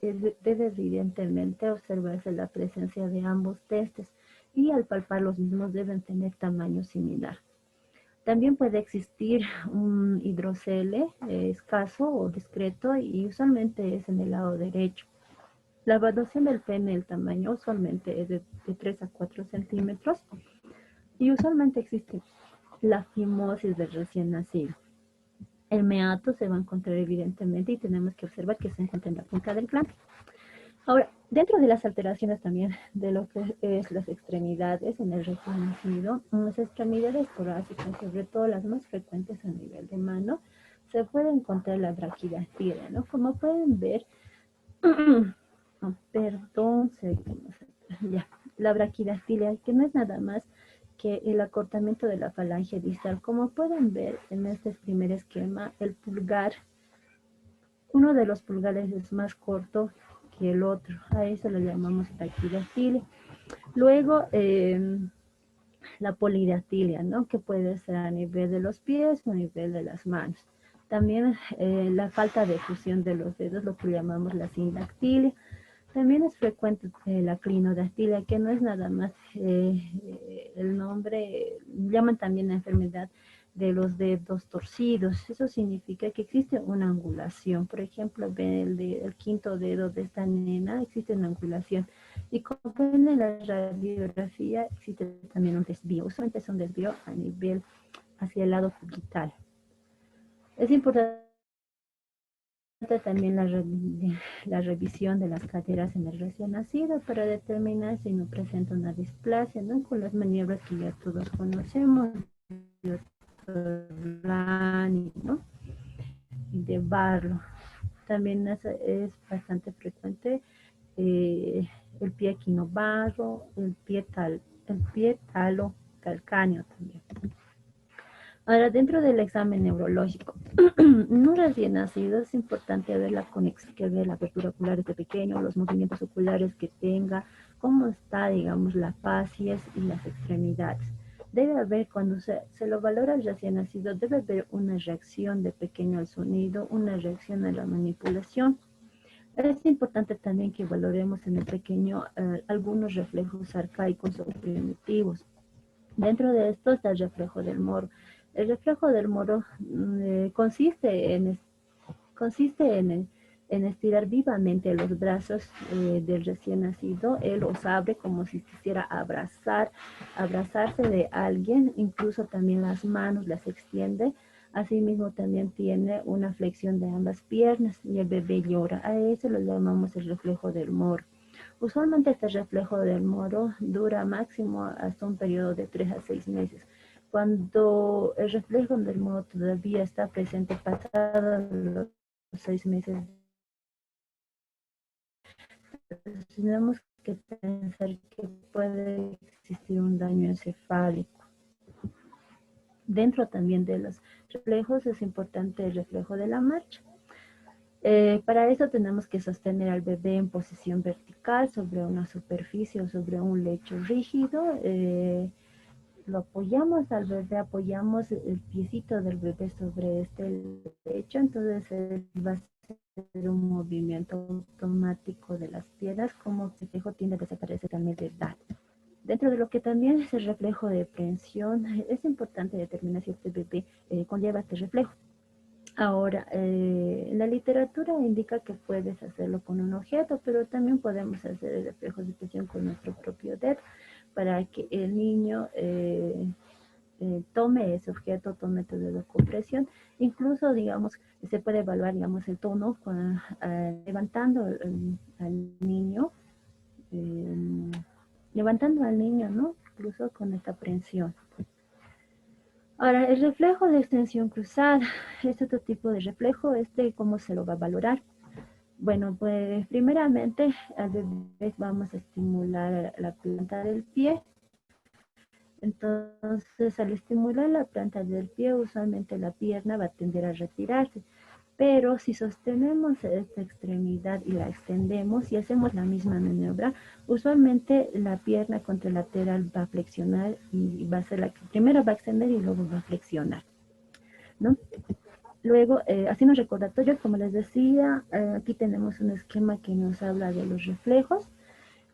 evidentemente observarse la presencia de ambos testes y al palpar los mismos deben tener tamaño similar. También puede existir un hidrocele escaso o discreto y usualmente es en el lado derecho. La evaluación del pene, el tamaño usualmente es de 3 a 4 centímetros y usualmente existe la fimosis del recién nacido. El meato se va a encontrar evidentemente y tenemos que observar que se encuentra en la punta del glande. Ahora, dentro de las alteraciones también de lo que es las extremidades en el recién nacido, las extremidades torácicas, sobre todo las más frecuentes a nivel de mano, se puede encontrar la braquidactilia, ¿no? Como pueden ver, perdón, ya, la braquidactilia, que no es nada más que el acortamiento de la falange distal. Como pueden ver en este primer esquema, el pulgar, uno de los pulgares es más corto que el otro, a eso le llamamos braquidactilia. Luego, la polidactilia, ¿no? Que puede ser a nivel de los pies o a nivel de las manos. También la falta de fusión de los dedos, lo que llamamos la sindactilia. También es frecuente la clinodactilia, que no es nada más el nombre, llaman también la enfermedad de los dedos torcidos. Eso significa que existe una angulación. Por ejemplo, el quinto dedo de esta nena, existe una angulación. Y como ven en la radiografía, existe también un desvío. Usualmente es un desvío a nivel hacia el lado cubital. Es importante también la revisión de las caderas en el recién nacido para determinar si no presenta una displasia, ¿no? Con las maniobras que ya todos conocemos, ¿no? Y de Barlow. También es bastante frecuente el pie quinobarro, el pie talo calcáneo también. Ahora, dentro del examen neurológico, en un recién nacido es importante ver la conexión que ve la apertura ocular desde pequeño, los movimientos oculares que tenga, cómo está, digamos, la facies y las extremidades. Debe haber, cuando se lo valora el recién nacido, debe haber una reacción de pequeño al sonido, una reacción a la manipulación. Es importante también que valoremos en el pequeño algunos reflejos arcaicos o primitivos. Dentro de esto está el reflejo del moro. El reflejo del moro consiste en estirar vivamente los brazos del recién nacido. Él los abre como si quisiera abrazarse de alguien, incluso también las manos las extiende. Asimismo también tiene una flexión de ambas piernas y el bebé llora. A eso lo llamamos el reflejo del moro. Usualmente este reflejo del moro dura máximo hasta un periodo de 3 a 6 meses. Cuando el reflejo del moro todavía está presente pasados los 6 meses, tenemos que pensar que puede existir un daño encefálico. Dentro también de los reflejos es importante el reflejo de la marcha. Para eso tenemos que sostener al bebé en posición vertical sobre una superficie o sobre un lecho rígido. Lo apoyamos al bebé, apoyamos el piecito del bebé sobre este lecho, entonces él va a hacer un movimiento automático de las piernas, como que el reflejo tiende a desaparecer también de edad. Dentro de lo que también es el reflejo de prensión, es importante determinar si este bebé conlleva este reflejo. Ahora, la literatura indica que puedes hacerlo con un objeto, pero también podemos hacer el reflejo de presión con nuestro propio dedo para que el niño tome ese objeto, tome tu dedo con presión. Incluso, digamos, se puede evaluar, digamos, el tono levantando al niño, ¿no? Incluso con esta presión. Ahora, el reflejo de extensión cruzada es otro tipo de reflejo. ¿Cómo se lo va a valorar? Bueno, pues primeramente al bebé vamos a estimular la planta del pie. Entonces, al estimular la planta del pie, usualmente la pierna va a tender a retirarse. Pero si sostenemos esta extremidad y la extendemos y hacemos la misma maniobra, usualmente la pierna contralateral va a flexionar y va a ser la que primero va a extender y luego va a flexionar, ¿no? Luego, haciendo recordatorio, como les decía, aquí tenemos un esquema que nos habla de los reflejos,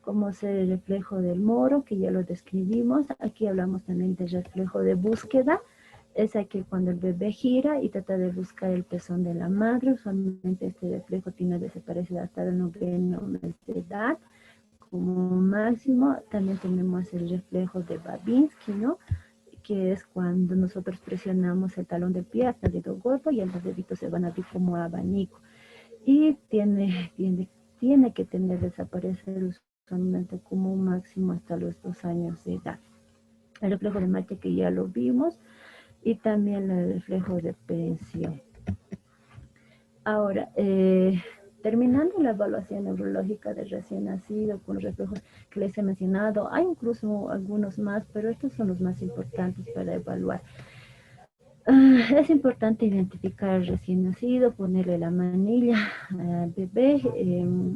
como es el reflejo del moro, que ya lo describimos. Aquí hablamos también del reflejo de búsqueda, es que cuando el bebé gira y trata de buscar el pezón de la madre, usualmente este reflejo tiene a desaparecer hasta el noveno mes de edad, como máximo. También tenemos el reflejo de Babinski, ¿no? Que es cuando nosotros presionamos el talón del pie hasta el dedo gordo y los deditos se van a abrir como abanico. Y tiene que tener desaparecer usualmente como máximo hasta los 2 años de edad. El reflejo de marcha que ya lo vimos y también el reflejo de pensión. Ahora, terminando la evaluación neurológica del recién nacido con los reflejos que les he mencionado, hay incluso algunos más, pero estos son los más importantes para evaluar. Es importante identificar al recién nacido, ponerle la manilla al bebé,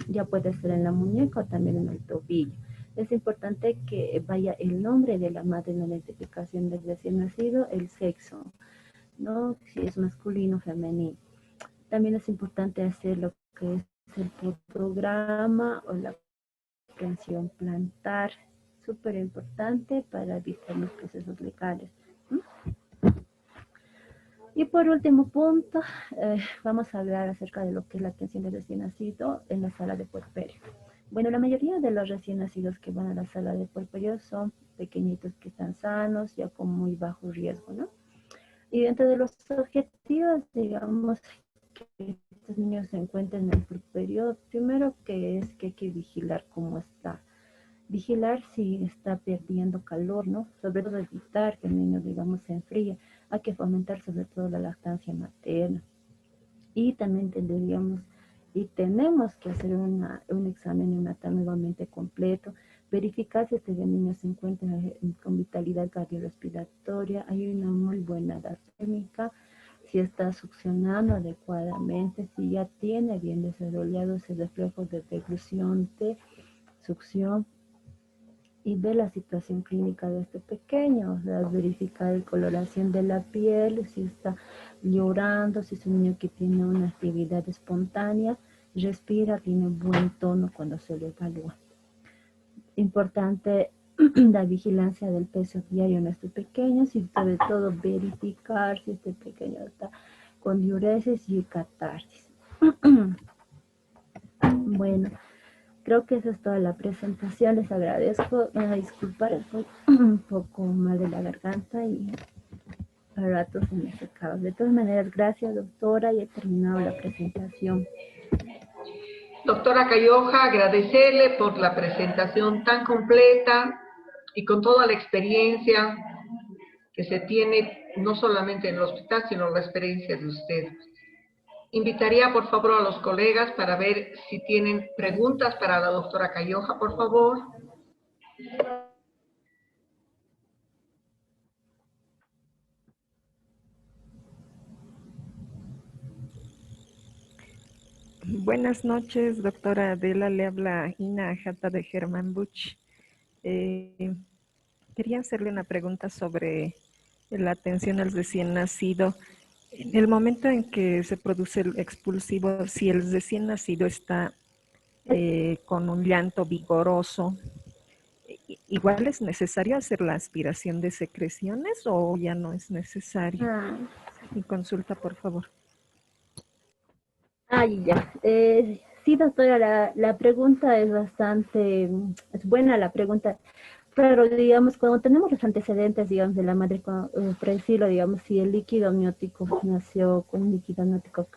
ya puede ser en la muñeca o también en el tobillo. Es importante que vaya el nombre de la madre en la identificación del recién nacido, el sexo, ¿no? Si es masculino o femenino. También es importante hacer lo que es el fotograma o la comprensión plantar, súper importante para evitar los procesos legales. Y por último punto, vamos a hablar acerca de lo que es la atención del recién nacido en la sala de puerperio. Bueno, la mayoría de los recién nacidos que van a la sala de puerperio son pequeñitos que están sanos, ya con muy bajo riesgo, ¿no? Y dentro de los objetivos, digamos, que estos niños se encuentren en el puerperio, primero que es que hay que vigilar cómo está. Vigilar si está perdiendo calor, ¿no? Sobre todo evitar que el niño, digamos, se enfríe. Hay que fomentar sobre todo la lactancia materna. Y también tendríamos y tenemos que hacer un examen neonatal nuevamente completo, verificar si este niño se encuentra con vitalidad cardiorrespiratoria, hay una muy buena edad térmica, si está succionando adecuadamente, si ya tiene bien desarrollado ese reflejo de deglución de succión, y ver la situación clínica de este pequeño, o sea, verificar la coloración de la piel, si está llorando, si es un niño que tiene una actividad espontánea, respira, tiene buen tono cuando se le evalúa. Importante la vigilancia del peso diario en estos pequeños y sobre todo verificar si este pequeño está con diuresis y catarsis. Bueno, creo que esa es toda la presentación. Les agradezco. Me voy a disculpar, estoy un poco mal de la garganta y a ratos se me secaba. De todas maneras, gracias, doctora, y he terminado la presentación. Doctora Cayoja, agradecerle por la presentación tan completa y con toda la experiencia que se tiene, no solamente en el hospital, sino la experiencia de usted. Invitaría, por favor, a los colegas para ver si tienen preguntas para la doctora Cayoja, por favor. Buenas noches, doctora Adela. Le habla Ina Jata de Germán Buch. Quería hacerle una pregunta sobre la atención al recién nacido. En el momento en que se produce el expulsivo, si el recién nacido está con un llanto vigoroso, ¿igual es necesario hacer la aspiración de secreciones o ya no es necesario? Mi consulta, por favor. Ya. Sí, doctora, la pregunta es bastante, es buena la pregunta. Pero, digamos, cuando tenemos los antecedentes, digamos, de la madre predecirlo, digamos, si el líquido amniótico nació con un líquido amniótico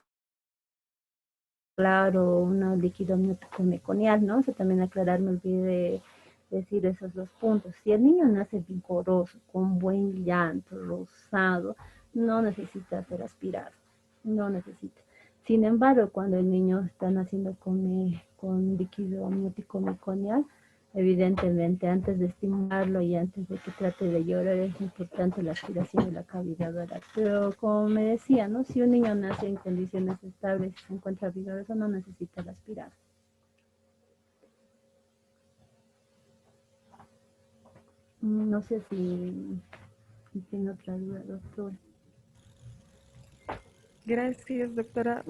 claro, un líquido amniótico meconial, ¿no? Eso también aclarar, me olvidé decir esos dos puntos. Si el niño nace vigoroso, con buen llanto, rosado, no necesita ser aspirado, no necesita. Sin embargo, cuando el niño está naciendo con líquido amniótico meconial, evidentemente antes de estimularlo y antes de que trate de llorar es importante la aspiración de la cavidad oral. Pero como me decía, ¿no? Si un niño nace en condiciones estables y se encuentra vigoroso, no necesita la aspirada. No sé si tiene otra duda, doctor. Gracias, doctora.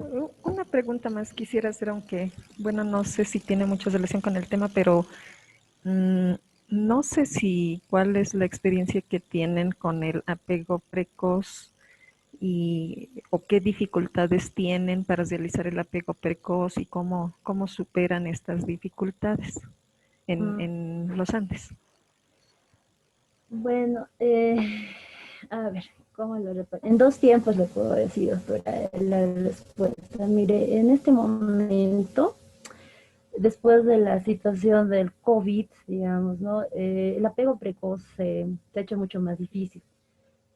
Una pregunta más quisiera hacer, aunque, bueno, no sé si tiene mucha relación con el tema, pero no sé si cuál es la experiencia que tienen con el apego precoz o qué dificultades tienen para realizar el apego precoz y cómo superan estas dificultades en los Andes. Bueno, a ver, ¿cómo lo reparo? En 2 tiempos le puedo decir, doctora, la respuesta. Mire, en este momento, después de la situación del COVID, digamos, ¿no? El apego precoz se ha hecho mucho más difícil.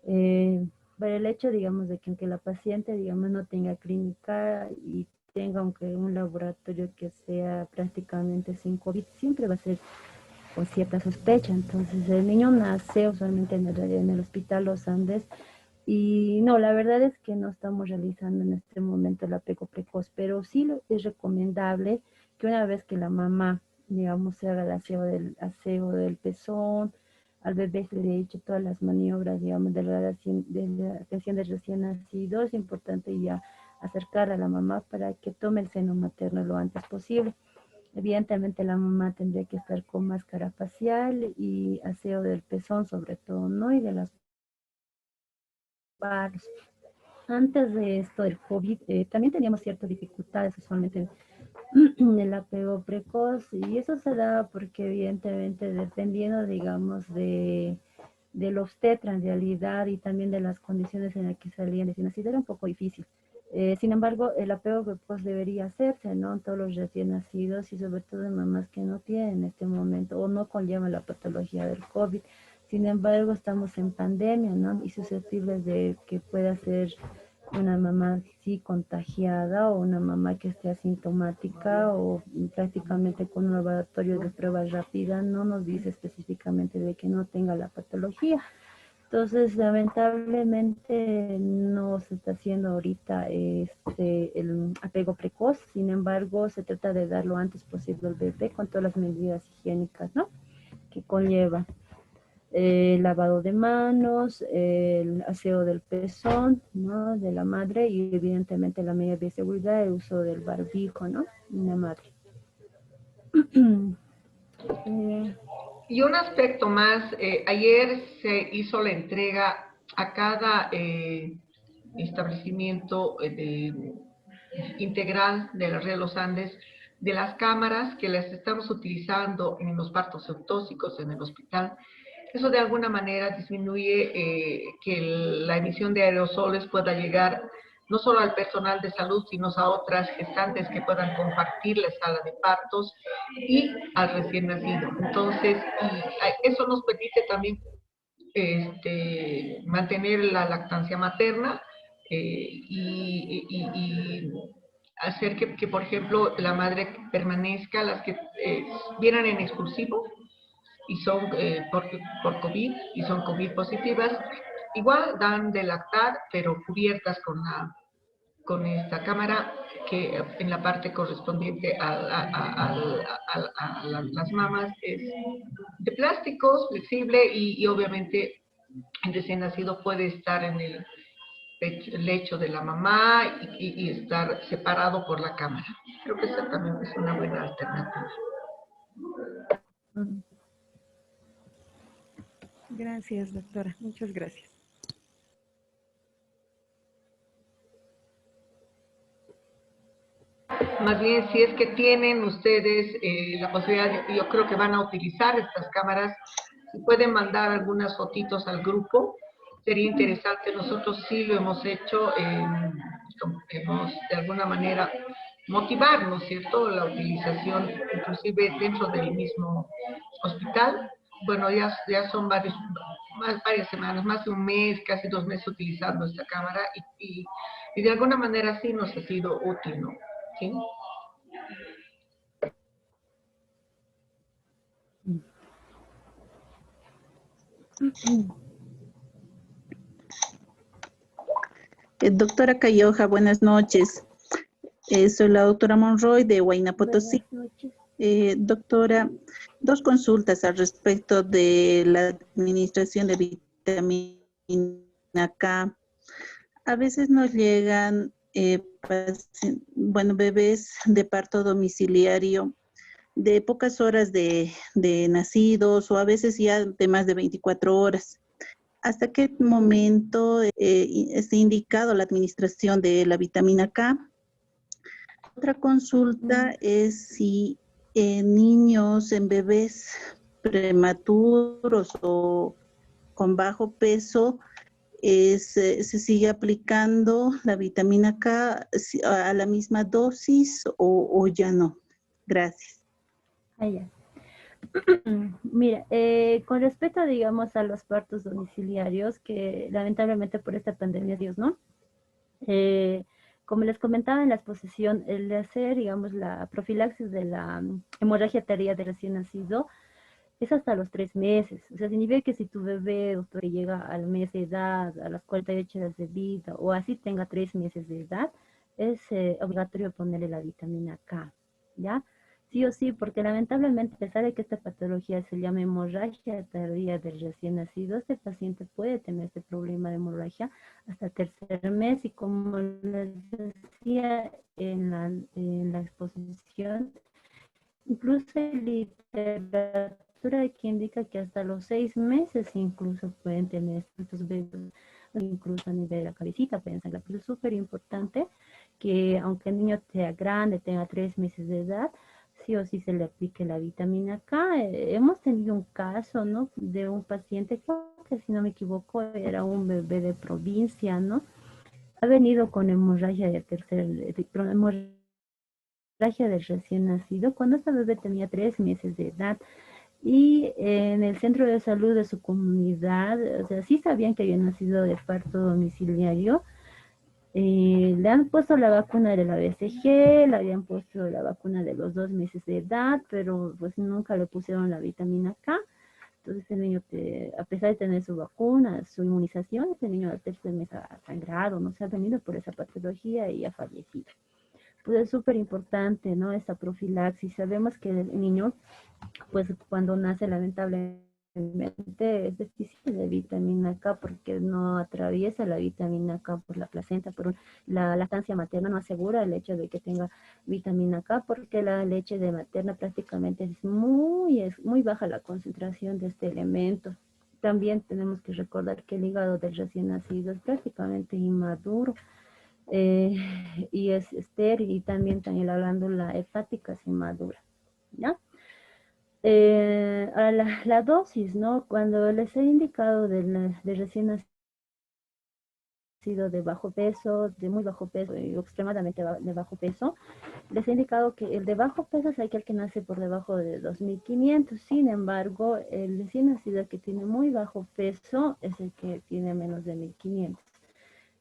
Por el hecho, digamos, de que aunque la paciente, digamos, no tenga clínica y tenga aunque un laboratorio que sea prácticamente sin COVID, siempre va a ser con cierta sospecha. Entonces, el niño nace usualmente en el Hospital Los Andes y no, la verdad es que no estamos realizando en este momento el apego precoz, pero sí es recomendable que una vez que la mamá, digamos, se haga el aseo del pezón, al bebé se le eche todas las maniobras, digamos, de la atención del recién nacido, es importante ya acercar a la mamá para que tome el seno materno lo antes posible. Evidentemente la mamá tendría que estar con máscara facial y aseo del pezón sobre todo, ¿no? Y de las manos. Antes de esto del COVID, también teníamos ciertas dificultades usualmente en el apego precoz y eso se da porque evidentemente dependiendo, digamos, del obstetra en realidad y también de las condiciones en las que salían recién nacidos era un poco difícil. Sin embargo, el apego precoz debería hacerse, ¿no? En todos los recién nacidos y sobre todo en mamás que no tienen en este momento o no conllevan la patología del COVID. Sin embargo, estamos en pandemia, ¿no? Y susceptibles de que pueda ser una mamá sí contagiada o una mamá que esté asintomática o prácticamente con un laboratorio de pruebas rápidas no nos dice específicamente de que no tenga la patología. Entonces, lamentablemente no se está haciendo ahorita el apego precoz, sin embargo, se trata de dar lo antes posible al bebé con todas las medidas higiénicas, ¿no? Que conlleva lavado de manos, el aseo del pezón, ¿no? De la madre y evidentemente la medida de seguridad, el uso del barbijo, ¿no? En la madre. Y un aspecto más, ayer se hizo la entrega a cada establecimiento integral de la Red Los Andes de las cámaras que las estamos utilizando en los partos eutóxicos en el hospital. Eso de alguna manera disminuye que la emisión de aerosoles pueda llegar no solo al personal de salud, sino a otras gestantes que puedan compartir la sala de partos y al recién nacido. Entonces, eso nos permite también mantener la lactancia materna y hacer que, por ejemplo, la madre permanezca, las que vienen en expulsivo y son por COVID y son COVID positivas, igual dan de lactar, pero cubiertas con esta cámara que en la parte correspondiente a las mamas es de plásticos, flexible y obviamente el recién nacido puede estar en el lecho de la mamá y estar separado por la cámara. Creo que esa también es una buena alternativa. Gracias, doctora. Muchas gracias. Más bien, si es que tienen ustedes la posibilidad, yo creo que van a utilizar estas cámaras, si pueden mandar algunas fotitos al grupo, sería interesante. Nosotros sí lo hemos hecho, hemos de alguna manera motivarnos, ¿cierto? La utilización, inclusive dentro del mismo hospital. Bueno, ya son varios varias semanas, más de un mes, casi 2 meses utilizando esta cámara y de alguna manera sí nos ha sido útil, ¿no? ¿Sí? Doctora Cayoja, buenas noches. Soy la doctora Monroy de Huayna Potosí. Buenas noches. Doctora, dos consultas al respecto de la administración de vitamina K. A veces nos llegan bebés de parto domiciliario de pocas horas de nacidos o a veces ya de más de 24 horas. ¿Hasta qué momento está indicado la administración de la vitamina K? Otra consulta es si en niños, en bebés prematuros o con bajo peso, se sigue aplicando la vitamina K a la misma dosis o ya no. Gracias. Ya. Mira, con respecto, digamos, a los partos domiciliarios, que lamentablemente por esta pandemia, Dios, ¿no? Como les comentaba en la exposición, el de hacer, digamos, la profilaxis de la hemorragia arterial de recién nacido es hasta los 3 meses. O sea, significa que si tu bebé, doctor, llega al mes de edad, a las 48 horas de vida, o así tenga 3 meses de edad, es obligatorio ponerle la vitamina K, ¿ya? Sí o sí, porque lamentablemente, a pesar de que esta patología se llama hemorragia tardía del recién nacido, este paciente puede tener este problema de hemorragia hasta el 3er mes, y como les decía en la exposición, incluso hay literatura que indica que hasta los 6 meses incluso pueden tener estos bebés, incluso a nivel de la cabecita, pueden sangrar. Pero es súper importante que aunque el niño sea grande, tenga 3 meses de edad, sí o sí se le aplique la vitamina K. Hemos tenido un caso, ¿no?, de un paciente que, si no me equivoco, era un bebé de provincia, ¿no? Ha venido con hemorragia del recién nacido, cuando esta bebé tenía 3 meses de edad. Y en el centro de salud de su comunidad, o sea, sí sabían que había nacido de parto domiciliario. Le han puesto la vacuna de la BCG, le habían puesto la vacuna de los 2 meses de edad, pero pues nunca le pusieron la vitamina K. Entonces el niño, a pesar de tener su vacuna, su inmunización, ese niño al 3er mes ha sangrado, no se ha venido por esa patología y ha fallecido. Pues es súper importante, ¿no?, esta profilaxis. Sabemos que el niño, pues cuando nace, lamentablemente es deficiente de vitamina K porque no atraviesa la vitamina K por la placenta, por la lactancia materna no asegura el hecho de que tenga vitamina K, porque la leche de materna prácticamente es muy baja la concentración de este elemento. También tenemos que recordar que el hígado del recién nacido es prácticamente inmaduro. Y es estéril, y también la glándula hepática es inmadura, ¿ya? Ahora la dosis, ¿no? Cuando les he indicado de recién nacido de bajo peso, de muy bajo peso y extremadamente de bajo peso, les he indicado que el de bajo peso es aquel que nace por debajo de 2.500. Sin embargo, el recién nacido que tiene muy bajo peso es el que tiene menos de 1.500.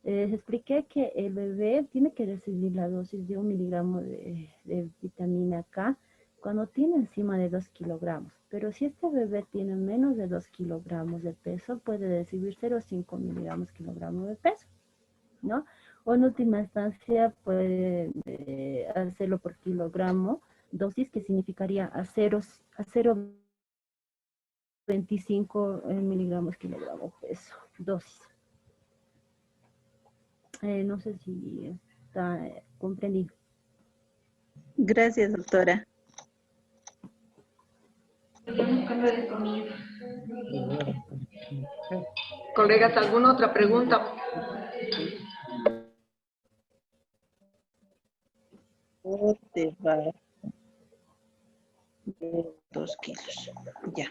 Les expliqué que el bebé tiene que recibir la dosis de 1 miligramo de vitamina K cuando tiene encima de 2 kilogramos. Pero si este bebé tiene menos de 2 kilogramos de peso, puede recibir 0,5 miligramos kilogramos de peso, ¿no? O en última instancia puede hacerlo por kilogramo, dosis que significaría a 0,25 miligramos kilogramo peso, dosis. No sé si está comprendido. Gracias, doctora. Colegas, ¿alguna otra pregunta? De 2 kilos. Ya.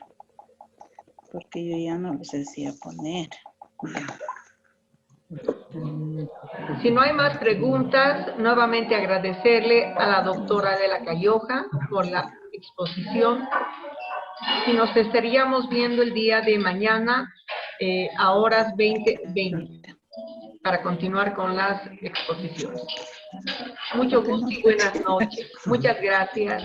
Porque yo ya no les decía poner. Ya. Si no hay más preguntas, nuevamente agradecerle a la doctora Adela Cayoja por la exposición, y nos estaríamos viendo el día de mañana a horas 20:20 para continuar con las exposiciones. Mucho gusto y buenas noches. Muchas gracias.